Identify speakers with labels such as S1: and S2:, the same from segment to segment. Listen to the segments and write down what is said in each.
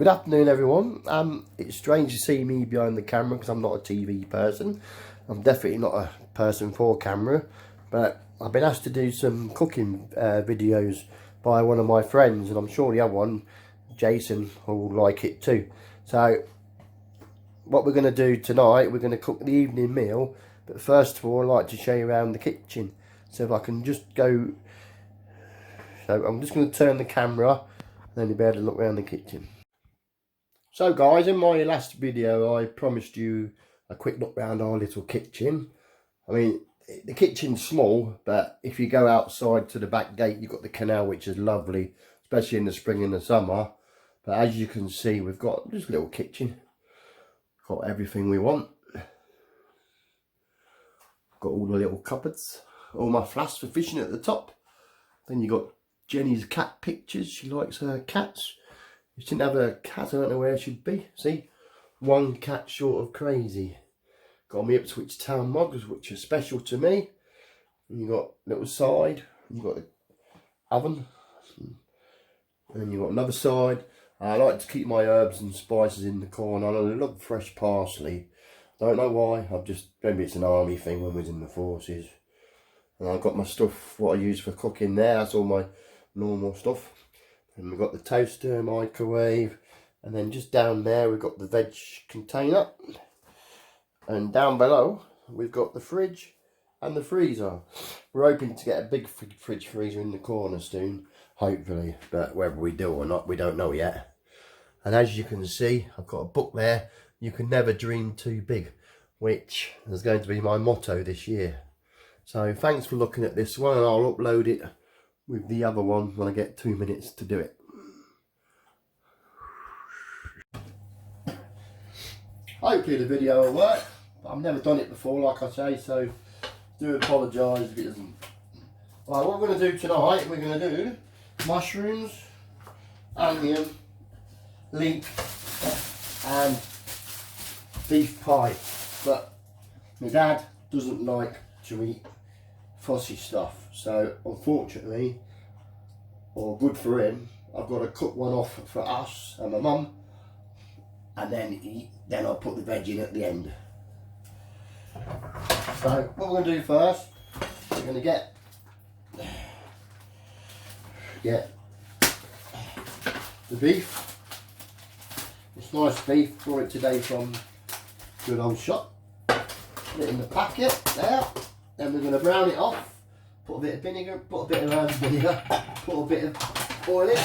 S1: Good afternoon, everyone. It's strange to see me behind the camera because I'm not a TV person. I'm definitely not a person for camera, but I've been asked to do some cooking videos by one of my friends, and I'm sure the other one, Jason, will like it too. So what we're going to do tonight, we're going to cook the evening meal, but first of all I'd like to show you around the kitchen. So if I can just go, so I'm just going to turn the camera and then you'll be able to look around the kitchen. So guys, in my last video I promised you a quick look around our little kitchen. I mean, the kitchen's small, but if you go outside to the back gate you've got the canal, which is lovely, especially in the spring and the summer. But as you can see, we've got just a little kitchen, got everything we want, got all the little cupboards, all my flasks for fishing at the top. Then you got Jenny's cat pictures, she likes her cats. If she didn't have a cat, I don't know where she'd be. See, one cat short of crazy. Got my Ipswich Town mugs, which are special to me. And you got a little side, you got the oven, and then you got another side. I like to keep my herbs and spices in the corner. I love fresh parsley. Don't know why. Maybe it's an army thing when we was in the forces. And I've got my stuff, what I use for cooking there. That's all my normal stuff. And we've got the toaster, microwave, and then just down there we've got the veg container, and down below we've got the fridge and the freezer. We're hoping to get a big fridge freezer in the corner soon, hopefully, but whether we do or not we don't know yet. And as you can see, I've got a book there, You Can Never Dream Too Big, which is going to be my motto this year. So thanks for looking at this one, and I'll upload it with the other one when I get 2 minutes to do it. Hopefully the video will work. I've never done it before, like I say, so do apologise if it doesn't. Right, what we're going to do tonight, we're going to do mushrooms, onion, leek and beef pie. But my dad doesn't like to eat fussy stuff, so unfortunately, or good for him, I've got to cook one off for us and my mum, and then I'll put the veg in at the end. So what we're going to do first, we're going to get the beef. It's nice beef, brought it today from good old shop. Put it in the packet there. Then we're going to brown it off, put a bit of vinegar, put a bit of vinegar, put a bit of oil in.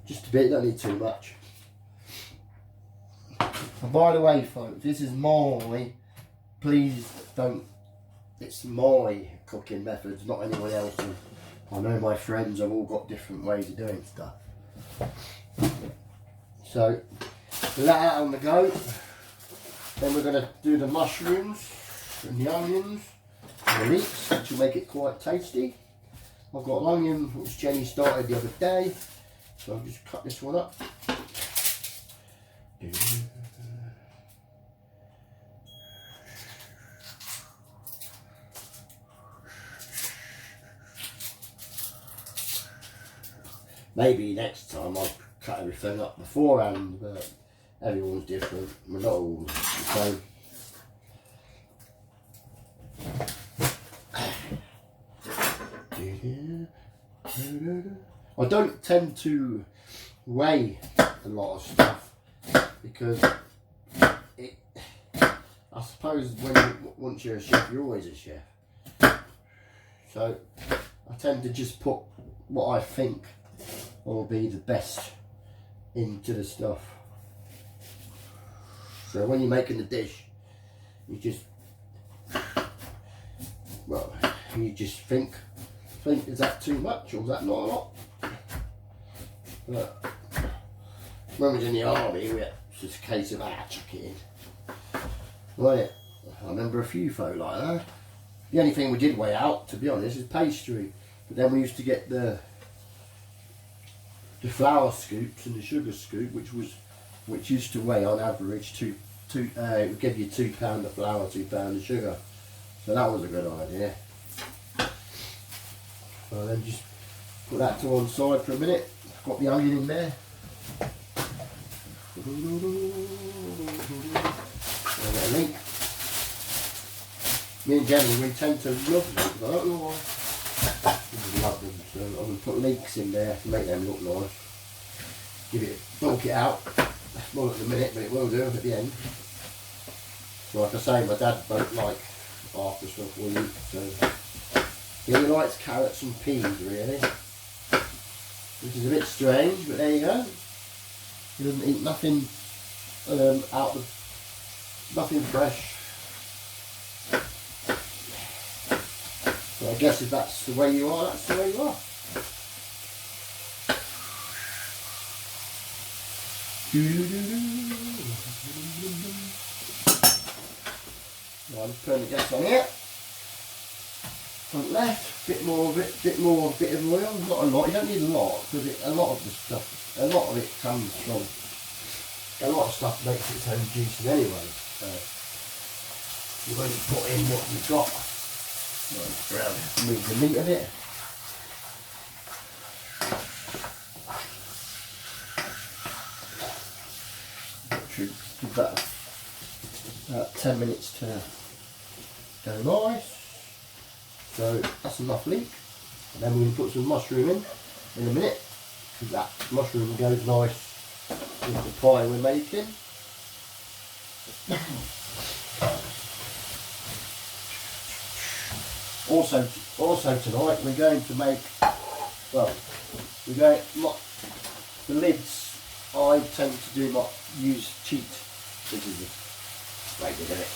S1: Just a bit, don't need too much. And by the way folks, this is please don't, it's my cooking methods, not anyone else's. I know my friends have all got different ways of doing stuff. So, let that on the go. Then we're going to do the mushrooms and the onions and the leeks, which will make it quite tasty. I've got an onion which Jenny started the other day, so I'll just cut this one up. Maybe next time I'll cut everything up beforehand, but everyone's different, we're not all the same. I don't tend to weigh a lot of stuff because I suppose once you're a chef, you're always a chef. So I tend to just put what I think will be the best into the stuff. So when you're making the dish, you just think, is that too much or is that not a lot? But when we was in the army, it's just a case of chuck it in. Right, I remember a few folk like that. The only thing we did weigh out, to be honest, is pastry. But then we used to get the flour scoops and the sugar scoop, which used to weigh on average it would give you £2 of flour, £2 of sugar. So that was a good idea. So then just Put that to one side for a minute. Got the onion in there. A leek. Me and Jenny, we tend to love leeks. I don't know why. We love them. So I'm going to put leeks in there to make them look nice. Give it, bulk it out. Not at the minute, but it will do at the end. So like I say, my dad don't like after stuff we eat. So he only likes carrots and peas really. Which is a bit strange, but there you go. He doesn't eat nothing nothing fresh. So I guess if that's the way you are, that's the way you are. Now I'm just putting the gas on here. Front left, bit of oil, not a lot. You don't need a lot because a lot of the stuff, a lot of it comes from. A lot of stuff makes its own juices anyway. So you've only put in what you've got. Move the meat a bit. Should give that about 10 minutes to go nice. So that's enough leek. And then we're going to put some mushroom in a minute. Because that mushroom goes nice with the pie we're making. Also tonight we're going to make, well, the lids I tend to use cheat. This is the way to do it.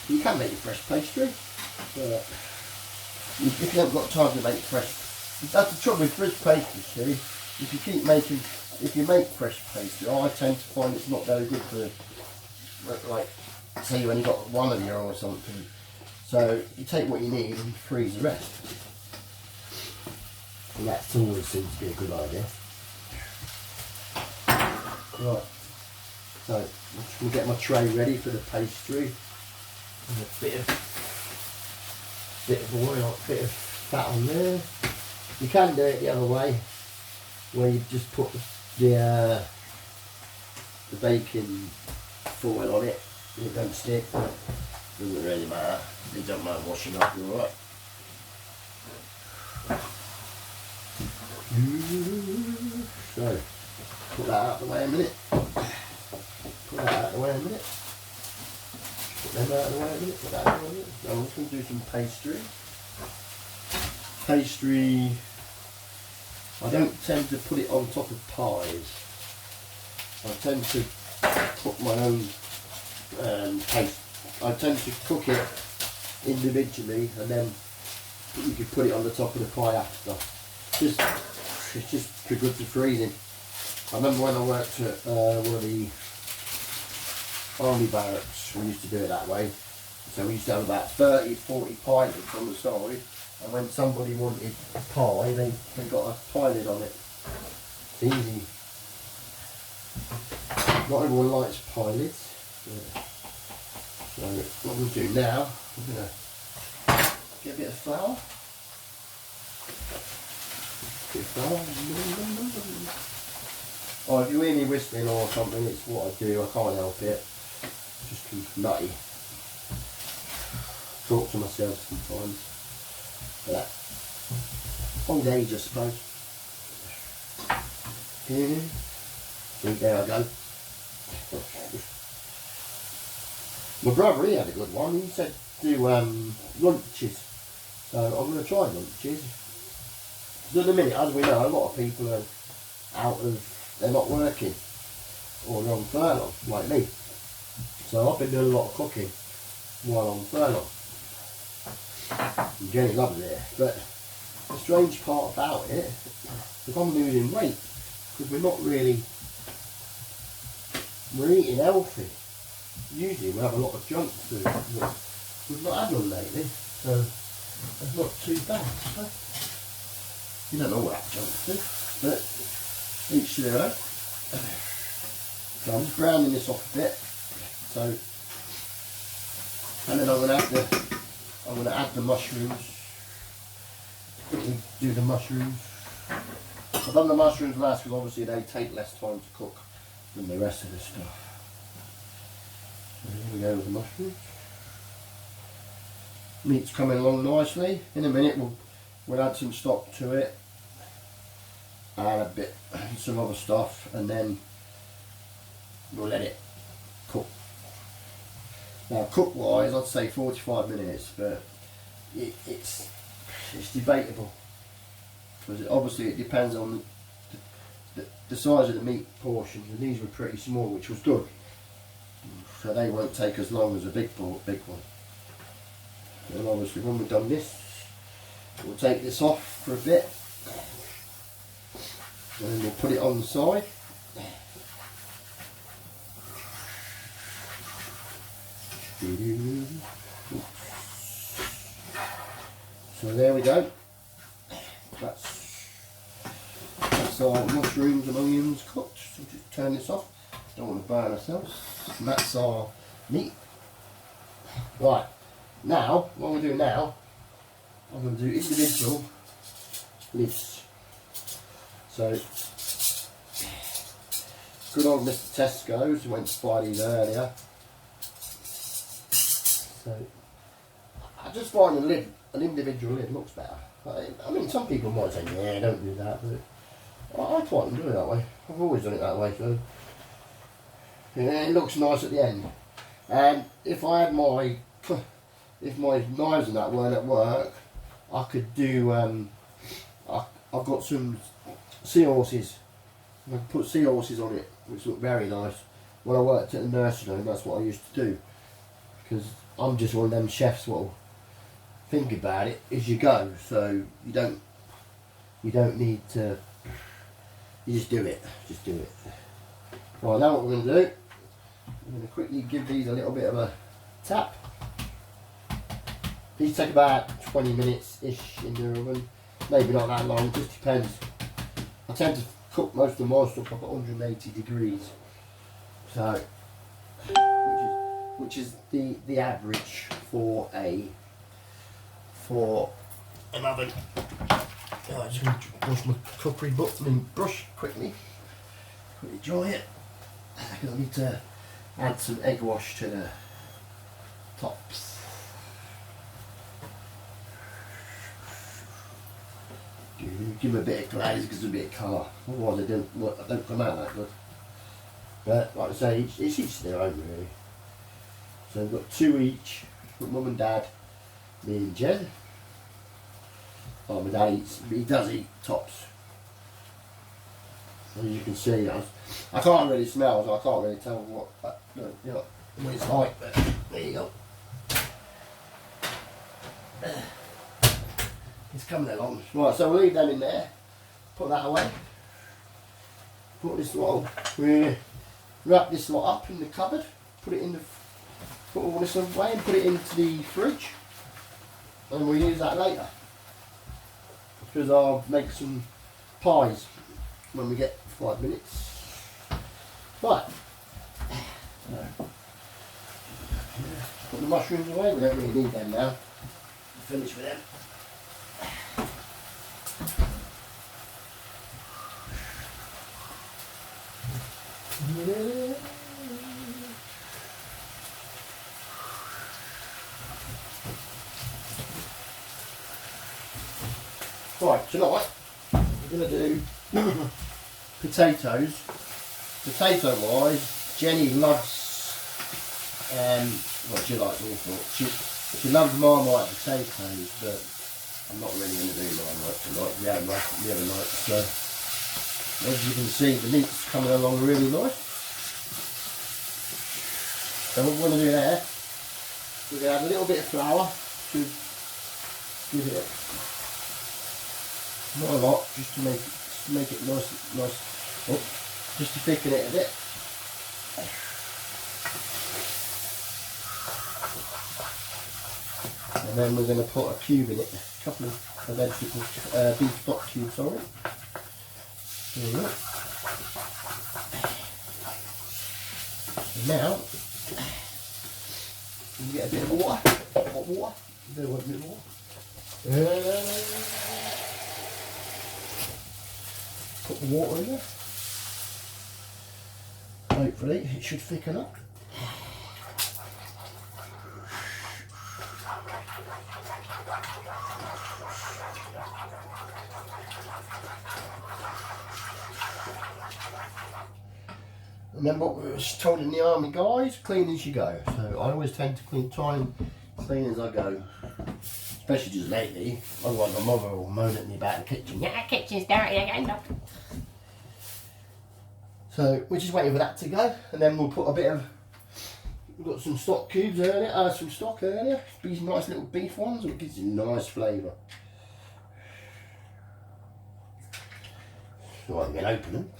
S1: You can make a fresh pastry, but if you haven't got time to make fresh, that's the trouble with fresh pastry, see? If you make fresh pastry, I tend to find it's not very good for, like, say you only got one of your or something. So you take what you need and freeze the rest. And that always seems to be a good idea. Right, so I'm just going to get my tray ready for the pastry. And a bit of oil, a bit of fat on there. You can do it the other way, where you just put the baking foil on it, and it don't stick. Doesn't really matter. It don't mind washing up, you're alright. So, put that out of the way a minute. Put that out of the way a minute. Put them out of the way a minute. Put that out of the way a minute. Now I'm just going to do some pastry. Pastry, I don't tend to put it on top of pies. I tend to put my own paste. I tend to cook it individually and then you can put it on the top of the pie after. It's just too good for freezing. I remember when I worked at one of the army barracks, we used to do it that way. So we used to have about 30, 40 pie lids on the side, and when somebody wanted a pie, they got a pie lid on it. It's easy. Not everyone likes pie lids. So what we'll do now, we're going to get a bit of flour. Oh, if you hear me whistling or something, it's what I do, I can't help it. Just too nutty. Talk to myself sometimes. But old age, I suppose. See, there I go. My brother, he had a good one. He said do lunches. So I'm going to try lunches. So at the minute, as we know, a lot of people are they're not working or they're on furlough, like me. So I've been doing a lot of cooking while on furlough. And Jenny loves it. But the strange part about it is I'm losing weight because we're eating healthy. Usually we have a lot of junk food, but we've not had none lately, so it's not too bad. So you don't know what junk food, but each to their own. So I'm just browning this off a bit. So, and then I'm going to add the mushrooms quickly do the mushrooms. I've done the mushrooms last because obviously they take less time to cook than the rest of the stuff. So here we go with the mushrooms. Meat's coming along nicely. In a minute we'll add some stock to it and some other stuff, and then we'll let it cook. Now cook wise I'd say 45 minutes, but it's debatable because obviously it depends on the size of the meat portions, and these were pretty small, which was good, so they won't take as long as a big one. And obviously when we've done this, we'll take this off for a bit and then we'll put it on the side. So there we go. That's our mushrooms and onions cooked. So just turn this off. Don't want to burn ourselves. And that's our meat. Right. Now, what I'm going to do now, I'm going to do individual lids. So, good old Mr. Tesco's, went to buy these earlier. So, I just find an individual lid looks better. I mean, some people might say, yeah, don't do that, but I quite enjoy it that way. I've always done it that way, so yeah, it looks nice at the end. And if I had my knives and that weren't at work, I could do, I've got some seahorses. I can put seahorses on it, which look very nice. When I worked at the nursery home, that's what I used to do. Because I'm just one of them chefs what will think about it as you go. So you don't need to, you just do it. Just do it. Right, now what we're going to do, I'm going to quickly give these a little bit of a tap. These take about 20 minutes-ish in the oven. Maybe not that long, it just depends. I tend to cook most of my stuff up at 180 degrees. So, which is the average for an oven. Oh, I just want to wash my cookery brush quickly dry it, because I need to add some egg wash to the tops. Give them a bit of glaze because a bit of colour, otherwise they don't come out that good. But like I say, it's each their own really. So we've got two each, got Mum and Dad, me and Jen. Oh, my dad he does eat tops. As you can see, I can't really smell, so I can't really tell what it's like, but there you go. It's coming along. Right, so we'll leave them in there, put that away. Put this lot, we wrap this lot up in the cupboard, put all this away and put it into the fridge, and we'll use that later. Because I'll make some pies when we get 5 minutes. Right. Put the mushrooms away, we don't really need them now. Finish with them. Right, tonight we're going to do potatoes. Potato wise, Jenny loves, well, she likes all sorts. She loves Marmite potatoes, but I'm not really going to do Marmite tonight. We had enough the other night, so as you can see, the meat's coming along really nice. So what we're going to do there, we're going to add a little bit of flour to give it, not a lot, just to make it nice, oh, just to thicken it a bit. And then we're going to put a cube in it, a couple of vegetable, beef stock cubes, sorry. There we go. And now, you get a bit of water, hot water, a bit of water. of water in there. Hopefully it should thicken up. Remember what we were told in the army, guys, clean as you go. So I always tend to try and clean as I go. Especially just lately, otherwise my mother will moan at me about the kitchen. Yeah, the kitchen's dirty again, look. So we're just waiting for that to go, and then we'll put a bit of, we've got some stock cubes earlier, some stock earlier, these nice little beef ones, which gives you a nice flavour. So I can open them.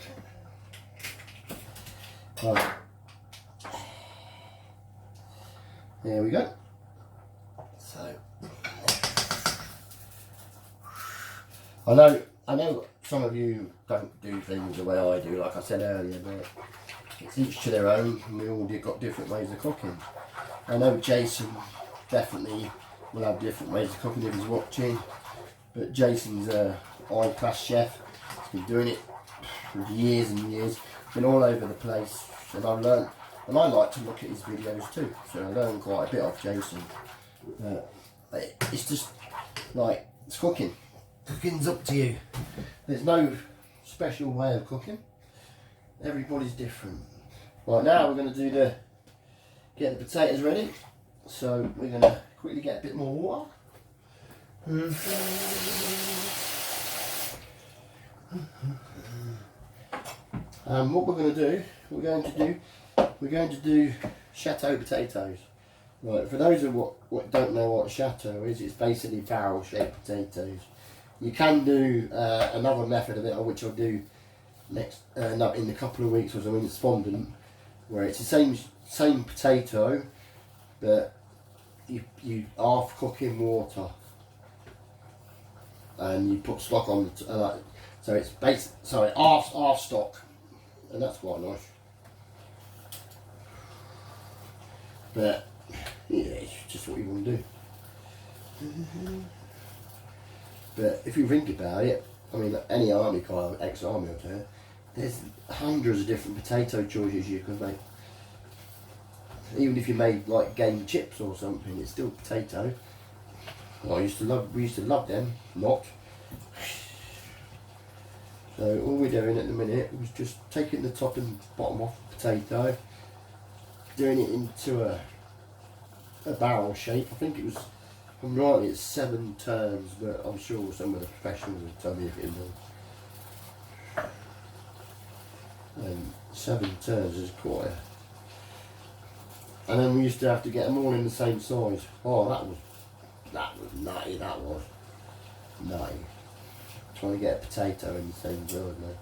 S1: Right. There we go. So I know some of you don't do things the way I do, like I said earlier, but it's each to their own, and we all got different ways of cooking. I know Jason definitely will have different ways of cooking if he's watching, but Jason's a high-class chef. He's been doing it for years and years, been all over the place, and I've learned, and I like to look at his videos too, so I learn quite a bit off Jason. It's just like, it's cooking. Cooking's up to you. There's no special way of cooking. Everybody's different. Right, now we're going to get the potatoes ready. So we're going to quickly get a bit more water. What we're going to do Chateau potatoes. Right, for those of what don't know what Chateau is, it's basically barrel-shaped potatoes. You can do another method of it, which I'll do next in a couple of weeks, as I'm in Spondent, where it's the same potato, but you half cook in water, and you put stock on the so it's half stock, and that's quite nice. But yeah, it's just what you want to do. But if you think about it, I mean, any army guy, ex-army out there, there's hundreds of different potato choices you can make. Even if you made like game chips or something, it's still potato. We used to love them, not. So all we're doing at the minute was just taking the top and bottom off the potato, doing it into a barrel shape. I think it was, if I'm right, it's 7 turns, but I'm sure some of the professionals will tell me if it's wrong. And 7 turns is quite and then we used to have to get them all in the same size. Oh, that was nutty, that was. Nutty. Trying to get a potato in the same size now.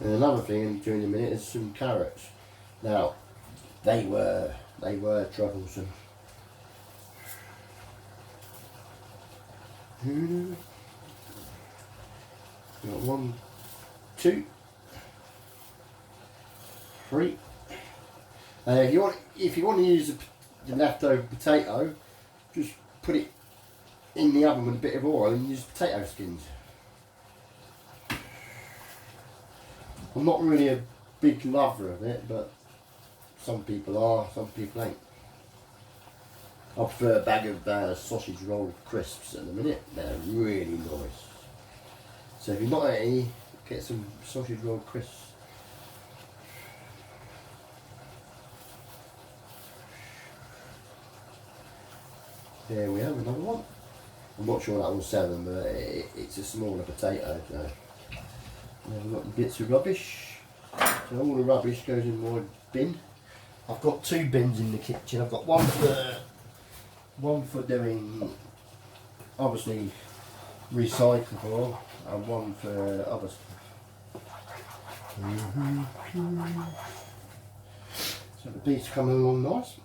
S1: And another thing during the minute is some carrots. Now, they were troublesome. Got 1, 2, 3. If you want to use the leftover potato, just put it in the oven with a bit of oil and use potato skins. I'm not really a big lover of it, but some people are, some people ain't. I prefer a bag of sausage roll crisps at the minute. They're really nice. So if you're not at any, get some sausage roll crisps. There we have another one. I'm not sure that one's 7, but it's a smaller potato. So we've got bits of rubbish. So all the rubbish goes in my bin. I've got 2 bins in the kitchen. I've got one for doing obviously recyclable, and one for other stuff. So the beef's coming along nice.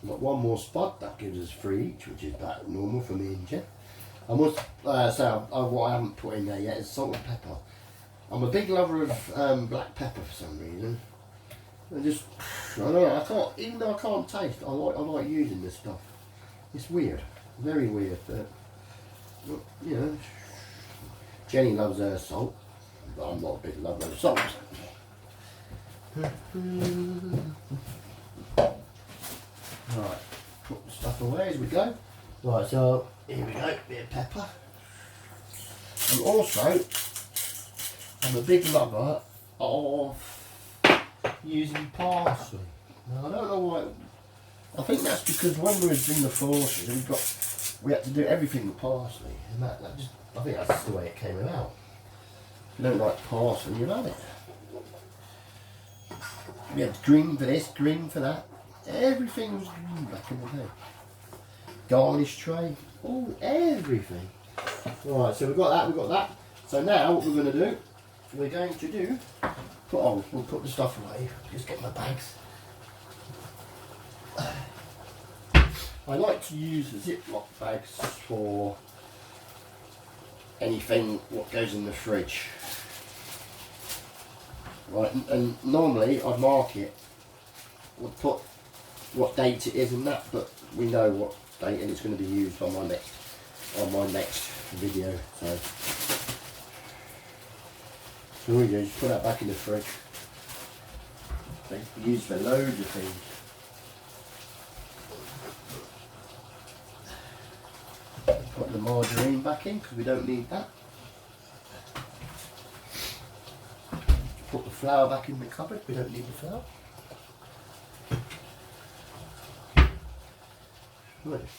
S1: I've got 1 more spot, that gives us 3 each, which is about normal for me and Jen. I must say, what I haven't put in there yet is salt and pepper. I'm a big lover of black pepper for some reason. I don't know, even though I can't taste, I like using this stuff. It's weird, very weird, but you know, Jenny loves her salt, but I'm not a big lover of salt. Right, put the stuff away as we go. Right, so here we go, bit of pepper. And also, I'm a big lover of using parsley. Now I don't know why. I think that's because when we were doing the forces, we had to do everything with parsley, and that just, I think that's the way it came about. If you don't like parsley, you love it. We had green for this, green for that. Everything was green back in the day. Garnish tray, all everything. Right, so we've got that. So now what we're going to do, we'll put the stuff away. Just get my bags. I like to use Ziploc bags for anything what goes in the fridge. Right, and normally I'd mark it, we'll put what date it is and that, but we know what date and it's going to be used on my next video. So we do, just put that back in the fridge. They can be used for loads of things. Put the margarine back in because we don't need that. Put the flour back in the cupboard, we don't need the flour. Right.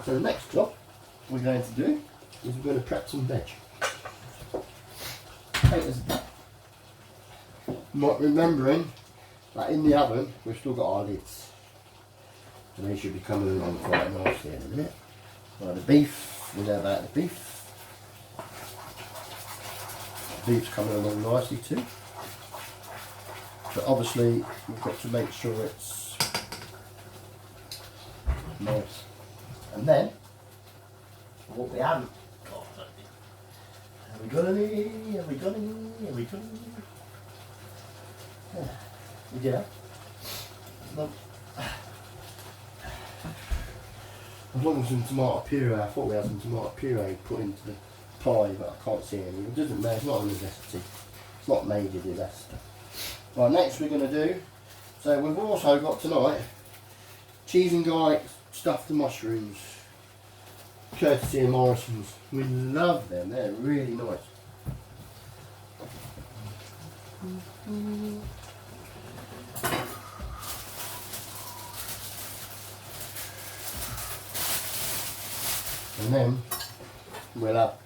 S1: So the next job we're going to do is we're going to prep some veg. Remembering that in the oven we've still got our lids. And they should be coming along quite nicely in a minute. Right, the beef, we know about the beef. The beef's coming along nicely too. But obviously we've got to make sure it's nice. And then, what we haven't got, have we got any? Have we got any? Have we got any? Yeah, we do have. As long as some tomato puree, I thought we had some tomato puree put into the pie, but I can't see any. It doesn't matter, it's not a necessity. It's not major disaster. Right, next we're going to do, so we've also got tonight cheese and garlic stuffed mushrooms, courtesy of Morrison's. We love them, they're really nice. And then we'll have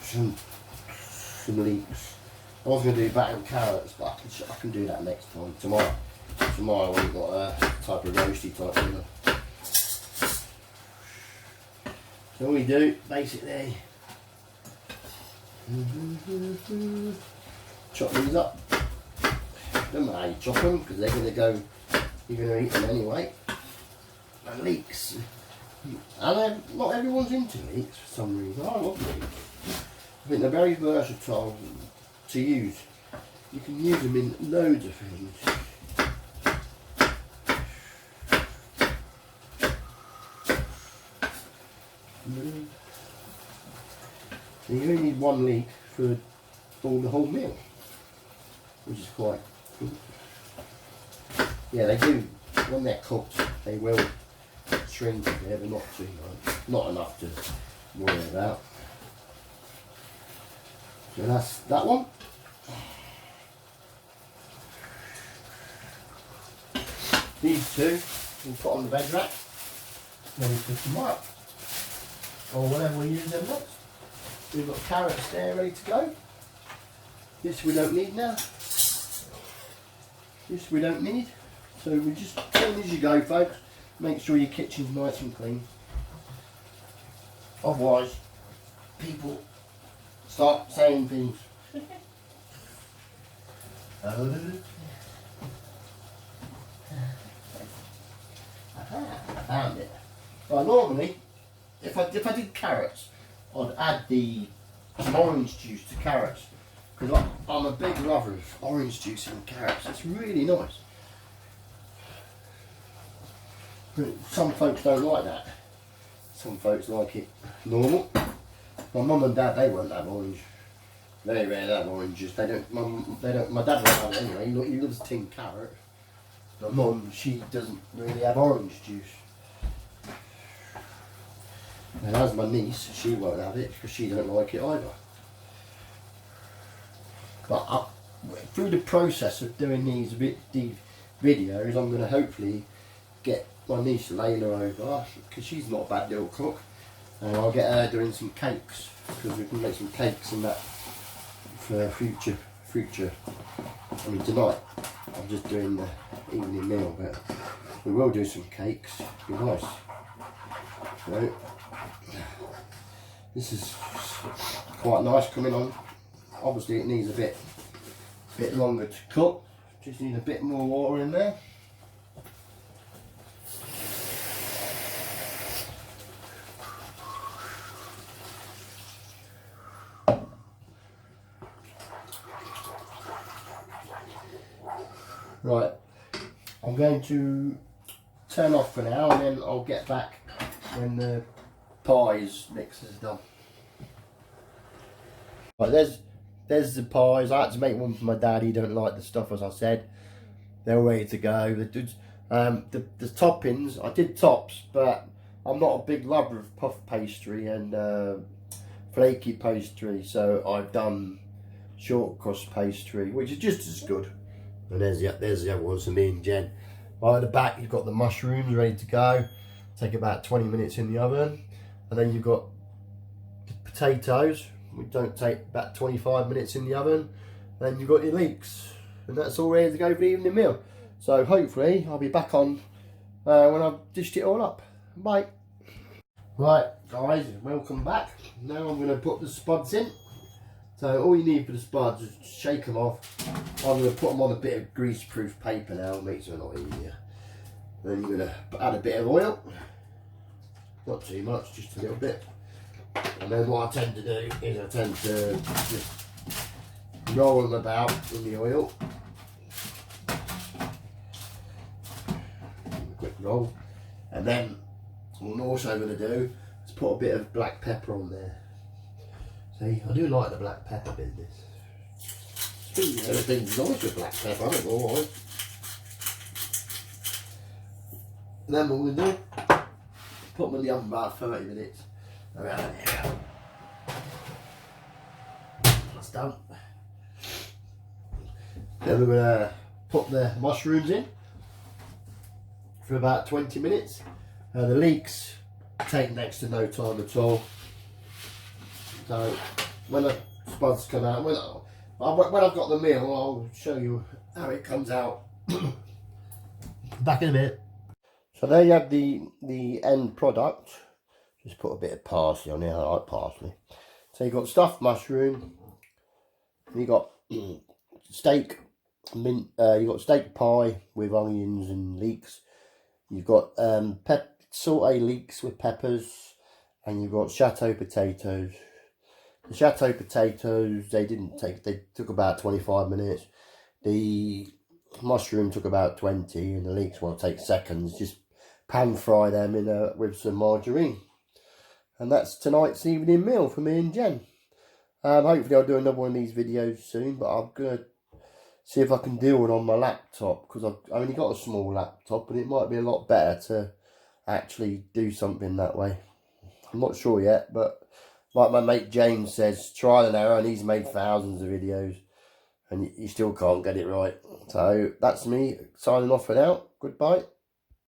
S1: some leeks. I was going to do batter and carrots, but I can do that next time. Tomorrow we've got a type of roasty type dinner. So we do basically chop these up. Don't matter how you chop them because they're going to go. You're going to eat them anyway. And leeks. And not everyone's into leeks for some reason. I love leeks. I think they're very versatile to use. You can use them in loads of things. So you only need one leek for the whole meal, which is quite good. Yeah, they do, when they're cooked, they will shrink a bit, but not too much. Not enough to worry about. So that's that one. These two we'll put on the veg rack, ready for tomorrow. Or whatever we use them next. We've got carrots there ready to go. This we don't need now. This we don't need. So we just clean as you go, folks. Make sure your kitchen's nice and clean. Otherwise, people start saying things. I found it. Well, normally, if I did carrots, I'd add some orange juice to carrots. because I'm a big lover of orange juice and carrots. It's really nice. But some folks don't like that. Some folks like it normal. My mum and dad, they won't have orange. Very rare to have orange juice. They don't. My dad won't have it anyway. He loves tin carrot. My mum, she doesn't really have orange juice. And as my niece, she won't have it because she don't like it either. But through the process of doing these videos, I'm going to hopefully get my niece Layla over, because she's not a bad little cook, and I'll get her doing some cakes, because we can make some cakes and that for future. I mean, tonight I'm just doing the evening meal, but we will do some cakes. It'll be nice. So, this is quite nice coming on. Obviously it needs a bit longer to cook. Just need a bit more water in there. Right, I'm going to turn off for now, and then I'll get back when the pies mix is done. Right, there's the pies. I had to make one for my dad. He don't like the stuff, as I said. They're ready to go. The toppings, I did tops, but I'm not a big lover of puff pastry and flaky pastry, so I've done short crust pastry, which is just as good. And there's the other ones for me and Jen. Right at the back, you've got the mushrooms ready to go. Take about 20 minutes in the oven. And then you've got the potatoes, which don't take about 25 minutes in the oven. Then you've got your leeks, and that's all ready to go for the evening meal. So hopefully I'll be back on when I've dished it all up. Bye. Right guys, welcome back. Now I'm going to put the spuds in. So all you need for the spuds is shake them off. I'm going to put them on a bit of grease-proof paper now, it makes it a lot easier. Then you're going to add a bit of oil. Not too much, just a little bit. And then what I tend to do is I tend to just roll them about in the oil. Quick roll. And then what I'm also going to do is put a bit of black pepper on there. See, I do like the black pepper business. Everything's nice with black pepper, I don't know why. And then what we're going to do, put them in the oven about 30 minutes. Around there. That's done. Then we're going to put the mushrooms in for about 20 minutes. The leeks take next to no time at all. So when the spuds come out, when I've got the meal, I'll show you how it comes out. Back in a minute. So there you have the end product. Just put a bit of parsley on there. I like parsley. So you've got stuffed mushroom. You got steak mint. You got steak pie with onions and leeks. You've got saute leeks with peppers, and you've got chateau potatoes. The chateau potatoes, they took about 25 minutes. The mushroom took about 20, and the leeks will take seconds. Just pan fry them in with some margarine. And that's tonight's evening meal for me and Jen. Hopefully I'll do another one of these videos soon, but I'm going to see if I can do one on my laptop, because I've only got a small laptop, and it might be a lot better to actually do something that way. I'm not sure yet, but like my mate James says, trial and error, and he's made thousands of videos, and you still can't get it right. So that's me signing off for now. Goodbye.